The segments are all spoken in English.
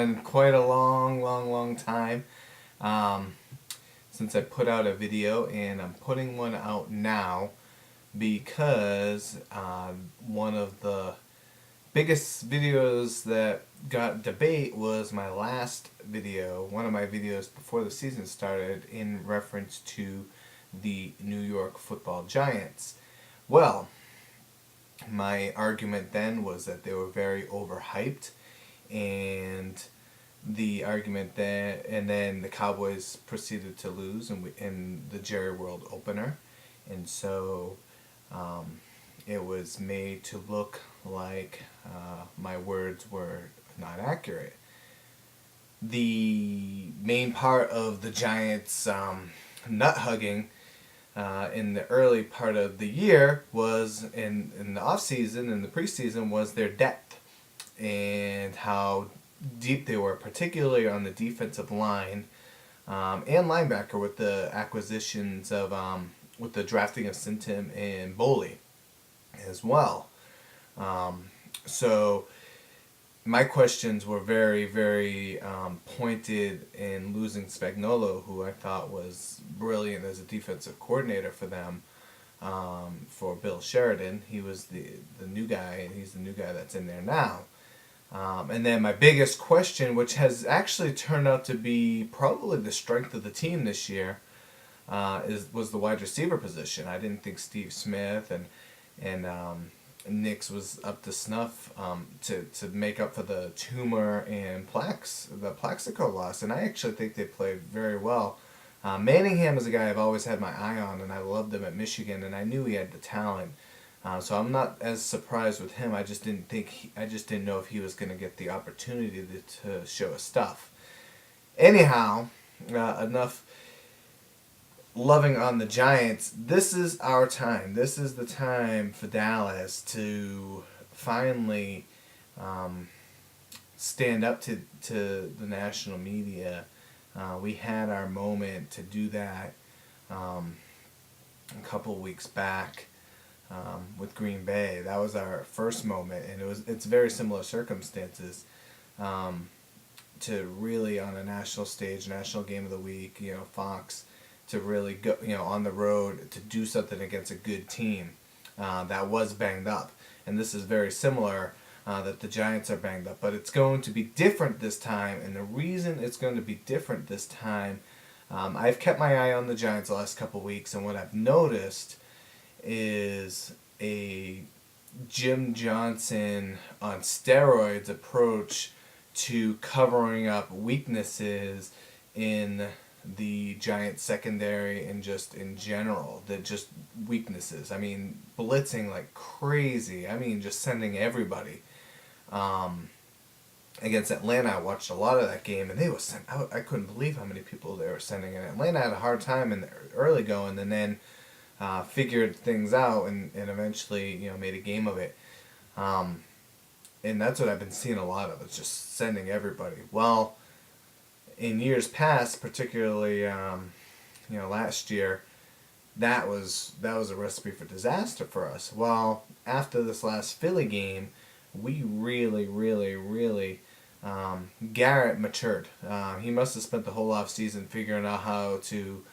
been quite a long time um, since I put out a video, and I'm putting one out now because one of the biggest videos that got debate was my last video, one of my videos before the season started, in reference to the New York Football Giants. Well, my argument then was that they were very overhyped, and then the Cowboys proceeded to lose in the Jerry World opener, and so it was made to look like my words were not accurate. The main part of the Giants' nut hugging in the early part of the year was in the off season, in the preseason, was their depth and how deep they were, particularly on the defensive line and linebacker, with the acquisitions of with the drafting of Sintim and Boley as well. So my questions were very pointed in losing Spagnuolo, who I thought was brilliant as a defensive coordinator for them, for Bill Sheridan. He was the new guy, and he's the new guy that's in there now. And then my biggest question, which has actually turned out to be probably the strength of the team this year, was the wide receiver position. I didn't think Steve Smith and Nix was up to snuff to make up for the tumor and the Plaxico loss, and I actually think they played very well. Manningham is a guy I've always had my eye on, and I loved him at Michigan, and I knew he had the talent. So I'm not as surprised with him. I just didn't know if he was going to get the opportunity to show his stuff. Anyhow, enough loving on the Giants. This is our time. This is the time for Dallas to finally stand up to the national media. We had our moment to do that a couple weeks back with Green Bay. That was our first moment, and it's very similar circumstances to really, on a national stage, national game of the week, Fox, to really go, on the road to do something against a good team that was banged up. And this is very similar, that the Giants are banged up. But it's going to be different this time, and the reason it's going to be different this time, I've kept my eye on the Giants the last couple weeks, and what I've noticed is a Jim Johnson on steroids approach to covering up weaknesses in the Giants secondary and just in general. They're just weaknesses. I mean, blitzing like crazy. I mean, just sending everybody. Against Atlanta, I watched a lot of that game, and they was sent out. I couldn't believe how many people they were sending. And Atlanta had a hard time in the early going, and then figured things out and eventually made a game of it. And that's what I've been seeing a lot of. It's just sending everybody. Well, in years past, particularly last year, that was a recipe for disaster for us. Well, after this last Philly game, we really Garrett matured. He must have spent the whole off season figuring out how to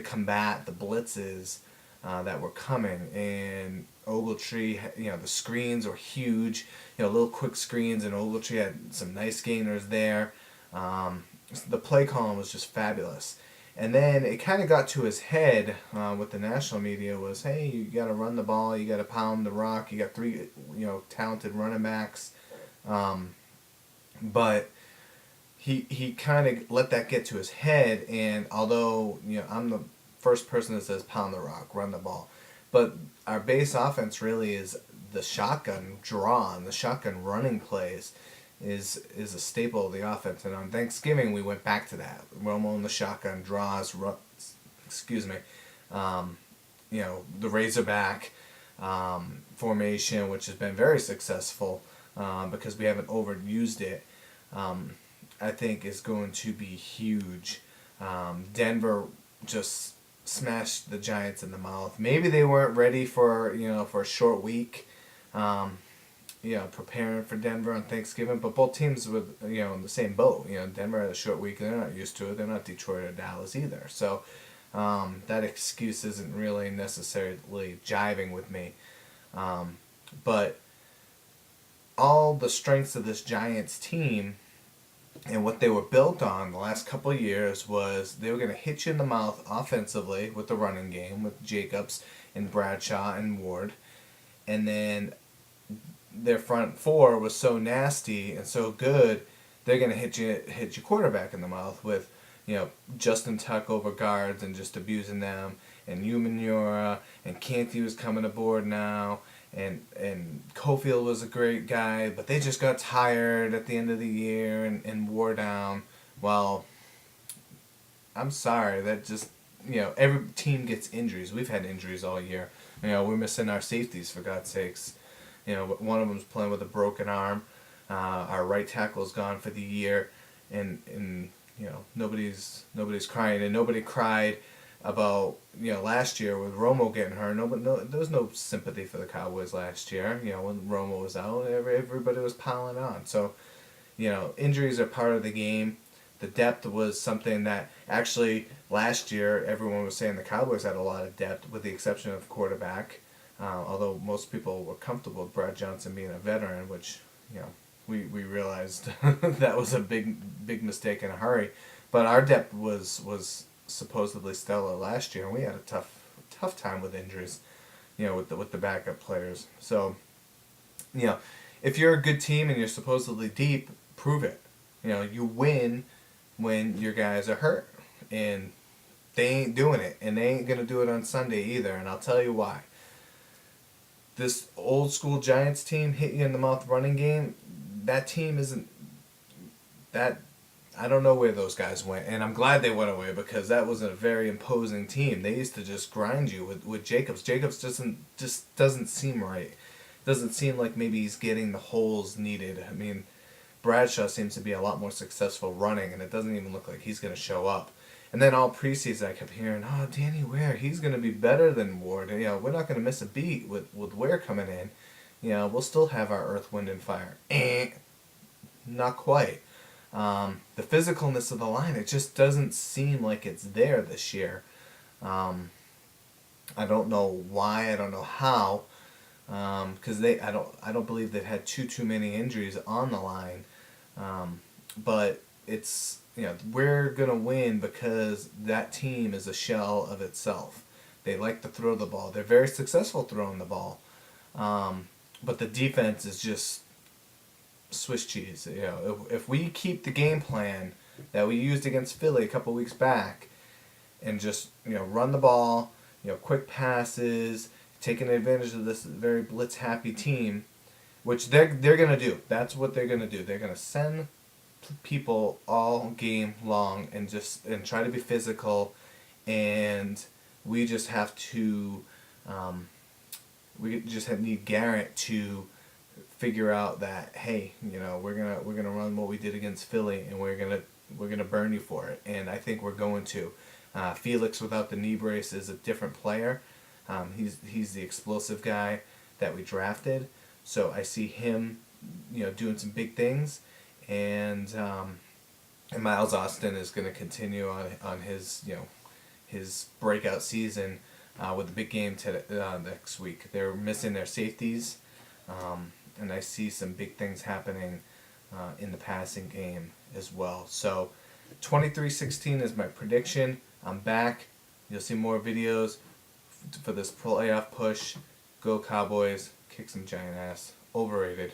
combat the blitzes that were coming. And Ogletree, the screens were huge, little quick screens, and Ogletree had some nice gainers there. The play calling was just fabulous. And then it kind of got to his head with the national media was, hey, you got to run the ball, you got to pound the rock, you got three talented running backs. But he kind of let that get to his head, and although I'm the first person that says pound the rock, run the ball, but our base offense really is the shotgun draw and the shotgun running plays is a staple of the offense. And on Thanksgiving we went back to that. Romo and the shotgun draws, the Razorback formation, which has been very successful because we haven't overused it. I think is going to be huge. Denver just smashed the Giants in the mouth. Maybe they weren't ready for a short week. preparing for Denver on Thanksgiving, but both teams were, in the same boat. Denver had a short week, and they're not used to it. They're not Detroit or Dallas either. So that excuse isn't really necessarily jiving with me. But all the strengths of this Giants team and what they were built on the last couple of years was they were going to hit you in the mouth offensively with the running game with Jacobs and Bradshaw and Ward. And then their front four was so nasty and so good, they're going to hit your quarterback in the mouth with, Justin Tuck over guards and just abusing them. And Umanura and Canty was coming aboard now. And Cofield was a great guy, but they just got tired at the end of the year and wore down. Well, I'm sorry, that just, every team gets injuries. We've had injuries all year. We're missing our safeties, for God's sakes. One of them's playing with a broken arm. Our right tackle's gone for the year, and nobody's crying, and nobody cried about last year with Romo getting hurt. There was no sympathy for the Cowboys last year. When Romo was out, everybody was piling on. So, injuries are part of the game. The depth was something that actually last year everyone was saying the Cowboys had a lot of depth, with the exception of quarterback. Although most people were comfortable with Brad Johnson being a veteran, which we realized that was a big mistake in a hurry. But our depth was supposedly stellar last year, and we had a tough time with injuries, with the backup players. So, if you're a good team and you're supposedly deep, prove it. You win when your guys are hurt, and they ain't doing it, and they ain't gonna do it on Sunday either. And I'll tell you why. This old school Giants team hit you in the mouth running game. That team isn't that. I don't know where those guys went, and I'm glad they went away, because that was a very imposing team. They used to just grind you with Jacobs. Jacobs doesn't seem right. Doesn't seem like maybe he's getting the holes needed. I mean, Bradshaw seems to be a lot more successful running, and it doesn't even look like he's going to show up. And then all preseason I kept hearing, Danny Ware, he's going to be better than Ward. And, we're not going to miss a beat with Ware coming in. We'll still have our Earth, Wind, and Fire. Not quite. The physicalness of the line, it just doesn't seem like it's there this year. I don't know why. I don't know how. Because I don't believe they've had too many injuries on the line. But it's we're gonna win because that team is a shell of itself. They like to throw the ball. They're very successful throwing the ball. But the defense is just Swiss cheese. If we keep the game plan that we used against Philly a couple weeks back, and just run the ball, quick passes, taking advantage of this very blitz happy team, which they're gonna do. That's what they're gonna do. They're gonna send people all game long and try to be physical, and we just have to need Garrett to figure out that, hey, we're gonna run what we did against Philly, and we're gonna burn you for it. And I think we're going to. Felix without the knee brace is a different player. He's the explosive guy that we drafted, so I see him doing some big things, and Miles Austin is going to continue on his breakout season with the big game next week. They're missing their safeties. And I see some big things happening in the passing game as well. So 23-16 is my prediction. I'm back. You'll see more videos for this playoff push. Go Cowboys. Kick some giant ass. Overrated.